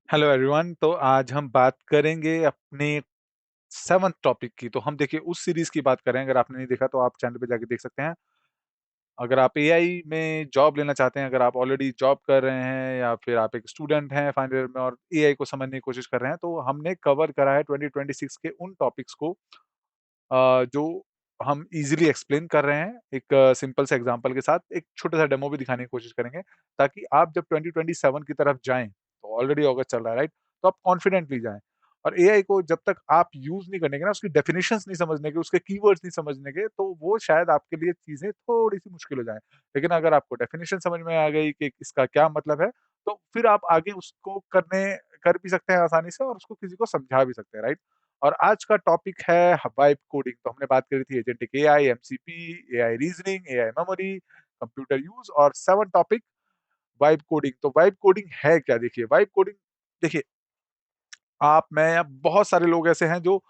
Hello everyone. तो आज हम बात करेंगे अपने 7th टॉपिक की। तो हम देखिए उस सीरीज़ की बात कर रहे हैं, अगर आपने नहीं देखा तो आप चैनल पे जाके देख सकते हैं। अगर आप एआई में जॉब लेना चाहते हैं, अगर आप ऑलरेडी जॉब कर रहे हैं या फिर आप एक स्टूडेंट हैं फाइनल ईयर में और एआई को समझने की कोशिश कर रहे हैं, तो हमने कवर करा है 2026 के उन टॉपिक्स को जो हम ईज़िली एक्सप्लेन कर रहे हैं। एक सिंपल से एग्ज़ाम्पल के साथ एक छोटा-सा डेमो भी दिखाने की कोशिश करेंगे, ताकि आप जब 2027 की तरफ जाएँ, तो ऑलरेडी अगस्त चल रहा है, राइट? तो आप कॉन्फिडेंटली जाएँ। और एआई को जब तक आप यूज़ नहीं करने के ना, उसकी डेफिनिशंस नहीं समझने के, उसके कीवर्ड्स नहीं समझने के, तो वो शायद आपके लिए चीज़ें थोड़ी-सी मुश्किल हो जाएँ। लेकिन अगर आपको डेफिनिशन समझ में आ गई कि इसका क्या मतलब है, तो फिर आप आगे उसको कर भी सकते हैं आसानी से और उसको किसी को समझा भी सकते हैं, राइट? और आज का टॉपिक है वाइब कोडिंग। तो हमने बात करी थी agentic AI, MCP, AI reasoning, AI memory, computer use और 7 टॉपिक वाइब कोडिंग। तो वाइब कोडिंग है क्या? देखिए, वाइब कोडिंग देखिए, आप, मैं या बहुत सारे लोग ऐसे हैं जो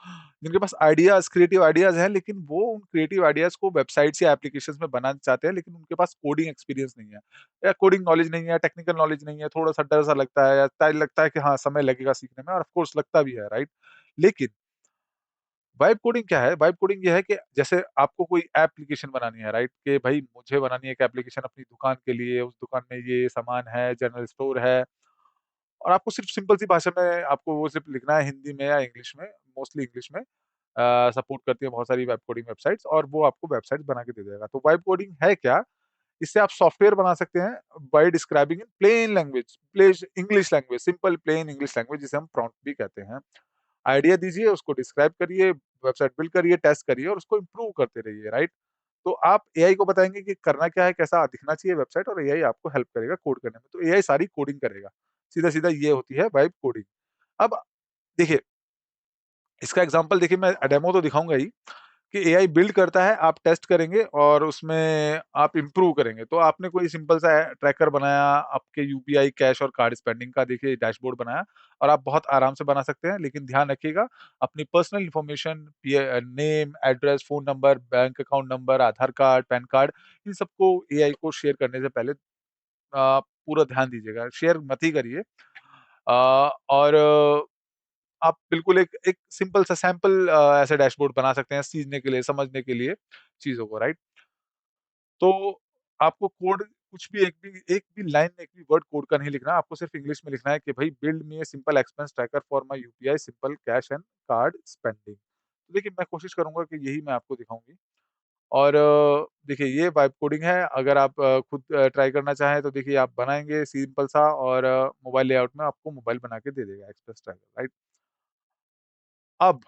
जिनके पास आइडियाज़, क्रिएटिव आइडियाज़ हैं, लेकिन वो उन क्रिएटिव आइडियाज़ को वेबसाइट्स या एप्लीकेशंस में बनाना चाहते हैं, लेकिन उनके पास कोडिंग एक्सपीरियंस नहीं है या कोडिंग नॉलेज नहीं है, टेक्निकल नॉलेज नहीं है, थोड़ा-सा डर-सा लगता है या लगता है कि हाँ, समय लगेगा सीखने में और ऑफ कोर्स लगता भी है, राइट? लेकिन वाइब कोडिंग क्या है? वाइब कोडिंग ये है कि जैसे आपको कोई एप्लीकेशन बनानी है, राइट? कि भई मुझे बनानी है एक एप्लीकेशन अपनी दुकान के लिए, उस दुकान में ये सामान है, जनरल स्टोर है और आपको सिर्फ़ सिंपल सी भाषा में आपको वो सिर्फ़ लिखना है हिंदी में या इंग्लिश में, मोस्टली इंग्लिश में। सपोर्ट करती है बहुत सारी वेब कोडिंग वेबसाइट्स और वो आपको वेबसाइट्स बना के दे देगा। तो वाइब कोडिंग है क्या? इससे आप सॉफ्टवेयर बना सकते हैं by describing in plain language, place English language, simple plain English language जिसे हम प्रॉम्प्ट भी कहते हैं। आइडिया दीजिए, उसको डिस्क्राइब करिए, वेबसाइट बिल्ड करिए, टेस्ट करिए और उसको इम्प्रूव करते रहिए, राइट? तो आप एआई को बताएँगे कि करना क्या है, कैसा दिखना चाहिए वेबसाइट और एआई आपको हेल्प करेगा कोड करने में। तो एआई सारी कोडिंग करेगा। सीधा-सीधा ये होती है वाइब कोडिंग। अब देखिए, इसका एग्ज़ाम्पल देखिए, मैं डेमो तो दिखाऊँगा ही कि एआई बिल्ड करता है, आप टेस्ट करेंगे और उसमें आप इम्प्रूव करेंगे। तो आपने कोई सिंपल सा ट्रैकर बनाया, आपके यूपीआई, कैश और कार्ड स्पेंडिंग का देखिए डैशबोर्ड बनाया और आप बहुत आराम से बना सकते हैं। लेकिन ध्यान रखिएगा, अपनी personal information, name, address, phone number, bank account number, Aadhaar card, PAN card, इन सबको एआई को शेयर करने से पहले पूरा ध्यान दीजिएगा। शेयर मत ही करिए। और आप बिल्कुल एक एक सिंपल सा सैंपल ऐसे डैशबोर्ड बना सकते हैं सीखने के लिए, समझने के लिए चीज़ों को, राइट? तो आपको कोड कुछ भी एक भी लाइन, एक भी वर्ड कोड का नहीं लिखना, आपको सिर्फ इंग्लिश में लिखना है कि भई build me a simple expense tracker for my UPI simple cash and card spending. तो देखिए, मैं कोशिश करूँगा कि यही मैं आपको दिखाऊँगी और देखिए ये वाइब कोडिंग है। अगर आप खुद ट्राई करना चाहें तो देखिए आप बनाएँगे सिंपल सा और मोबाइल लेआउट में आपको मोबाइल बना के दे देगा एक्सप्रेस ट्रैकर, राइट? अब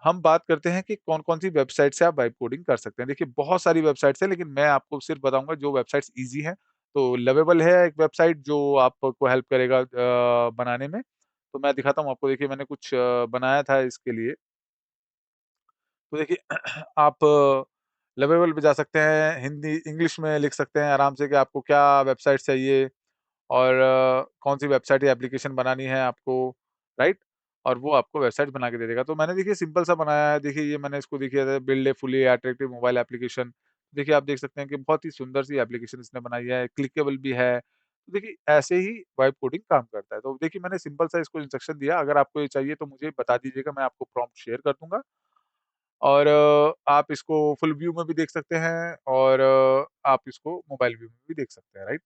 हम बात करते हैं कि कौन-कौन सी वेबसाइट से आप वाइब कोडिंग कर सकते हैं। देखिए, बहुत सारी वेबसाइट्स हैं, लेकिन मैं आपको सिर्फ बताऊँगा जो वेबसाइट्स ईज़ी हैं। तो लवेबल है एक वेबसाइट जो आपको हेल्प करेगा बनाने में। तो मैं दिखाता हूँ आपको। देखिए, मैंने कुछ बनाया था इसके लिए। तो देखिए आप लवेबल पे जा सकते हैं, हिंदी इंग्लिश में लिख सकते हैं आराम से कि आपको क्या वेबसाइट चाहिए और कौन-सी वेबसाइट या एप्लीकेशन बनानी है आपको, राइट? और वो आपको वेबसाइट बना के दे देगा। तो मैंने देखिए सिंपल सा बनाया है। देखिए, ये मैंने इसको देखिए build a fully attractive mobile application. देखिए, आप देख सकते हैं कि बहुत ही सुंदर सी एप्लीकेशन इसने बनाई है, क्लिकेबल भी है। तो देखिए, ऐसे ही वाइब कोडिंग काम करता है। तो देखिए, मैंने सिंपल सा इसको इंस्ट्रक्शन दिया। अगर आपको ये चाहिए तो मुझे बता दीजिएगा, मैं आपको प्रॉम्प्ट शेयर कर दूँगा। और आप इसको फुल व्यू में भी देख सकते हैं और आप इसको मोबाइल व्यू में भी देख सकते हैं, राइट?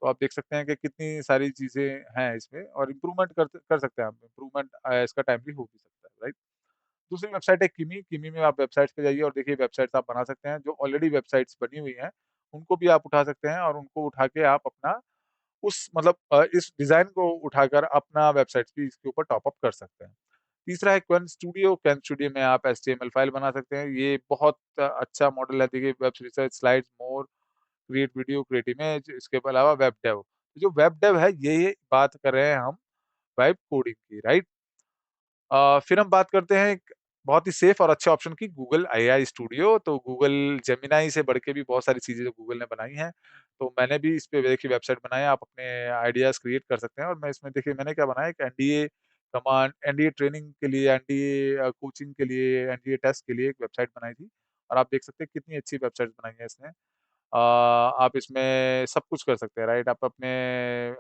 तो आप देख सकते हैं कि कितनी सारी चीज़ें हैं इसमें और इम्प्रूवमेंट कर सकते हैं आप। इम्प्रूवमेंट इसका टाइमली हो भी सकता है, राइट? दूसरी वेबसाइट है किमी। किमी में आप वेबसाइट्स पे जाइए और देखिए वेबसाइट्स आप बना सकते हैं। जो ऑलरेडी वेबसाइट्स बनी हुई हैं, उनको भी आप उठा सकते हैं और उनको उठा के आप अपना उस मतलब इस डिज़ाइन को उठाकर अपना वेबसाइट्स भी इसके ऊपर टॉप अप कर सकते हैं। तीसरा है क्वेन स्टूडियो। क्वेन स्टूडियो में आप एचटीएमएल फाइल बना सकते हैं। ये बहुत अच्छा मॉडल है। देखिए, वेब रिसर्च, स्लाइड्स, मोर, क्रिएट वीडियो, क्रिएट इमेज, इसके अलावा वेब डेव। जो वेब डेव है, ये बात कर रहे हैं हम वाइब कोडिंग की, राइट? फिर हम बात करते हैं एक बहुत ही सेफ और अच्छे ऑप्शन की, गूगल एआई स्टूडियो। तो गूगल जेमिनी से बढ़ के भी बहुत सारी चीज़ें जो गूगल ने बनाई हैं। तो मैंने भी इस पे देखिए वेबसाइट बनाई है, आप अपने आइडियाज़ क्रिएट कर सकते हैं और मैं इसमें देखिए मैंने क्या बनाया, एक एनडीए कमांड, एनडीए ट्रेनिंग के लिए, एनडीए कोचिंग के लिए, एनडीए टेस्ट के लिए एक वेबसाइट बनाई थी और आप देख सकते हैं कितनी अच्छी वेबसाइट बनाई है इसने। आप इसमें सब कुछ कर सकते हैं, राइट? आप अपने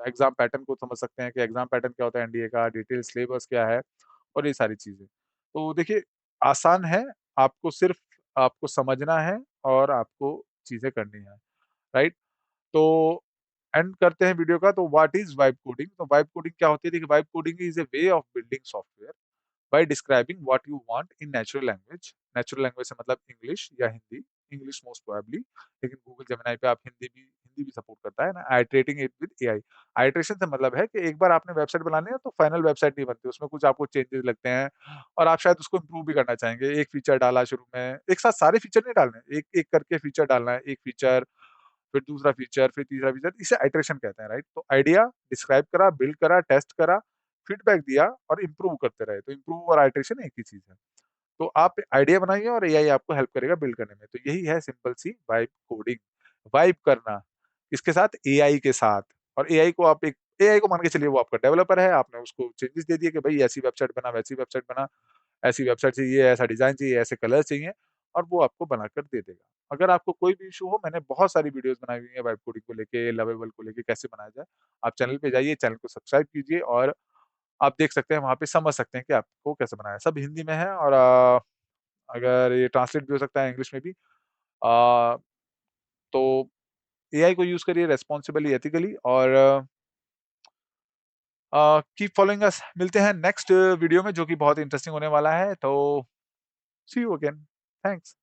एग्ज़ाम पैटर्न को समझ सकते हैं कि एग्ज़ाम पैटर्न क्या होता है एनडीए का, डिटेल सिलेबस क्या है और ये सारी चीज़ें। तो देखिए, आसान है, आपको समझना है और आपको चीज़ें करनी है, राइट? तो एंड करते हैं वीडियो का, तो व्हाट इज़ वाइब कोडिंग? तो वाइब कोडिंग क्या होती है? देखिए, vibe coding is a way of building software by describing what you want in natural language. Natural language से मतलब इंग्लिश या हिंदी, इंग्लिश मोस्ट प्रोबेबली, लेकिन गूगल जेमिनी पे आप हिंदी भी सपोर्ट करता है ना, iterating it with AI. Iteration से मतलब है कि एक बार आपने वेबसाइट बनानी है तो फाइनल वेबसाइट नहीं बनती, उसमें कुछ आपको चेंजेस लगते हैं और आप शायद उसको इम्प्रूव भी करना चाहेंगे। एक फीचर डाला शुरू में, एक साथ सारे फीचर नहीं डालने, एक-एक करके फीचर डालना है। एक फीचर, फिर दूसरा फीचर, फिर तीसरा फीचर, इसे आइटरेशन कहते हैं, राइट? तो आइडिया डिस्क्राइब करा, बिल्ड करा, टेस्ट करा, फीडबैक दिया और इम्प्रूव करते रहे। तो इम्प्रूव और आइटरेशन एक ही चीज़ है। तो आप आइडिया बनाइए और एआई आपको हेल्प करेगा बिल्ड करने में। तो यही है सिंपल सी वाइब कोडिंग। वाइब करना, किसके साथ? एआई के साथ। और एआई को मान के चलिए वो आपका डेवलपर है, आपने उसको चेंजेस दे दिए कि भई ऐसी वेबसाइट बना, वैसी वेबसाइट बना, ऐसी वेबसाइट चाहिए, ऐसा डिज़ाइन चाहिए, ऐसे कलर्स चाहिए और वो आपको बनाकर दे देगा। अगर आपको कोई भी इश्यू हो, मैंने बहुत सारी वीडियोज़ बनाई हुई हैं वाइब कोडिंग को लेके, लवेबल को लेके कैसे बनाया जाए। आप चैनल पे जाइए, चैनल को सब्सक्राइब कीजिए और आप देख सकते हैं, वहाँ पे समझ सकते हैं कि आपको कैसे बनाना है। सब हिंदी में है और अगर ये ट्रांसलेट भी हो सकता है इंग्लिश में भी। तो एआई को यूज़ करिए रिस्पांसिबली, एथिकली और कीप फॉलोइंग अस। मिलते हैं नेक्स्ट वीडियो में जो कि बहुत इंटरेस्टिंग होने वाला है। तो सी यू अगेन। थैंक्स।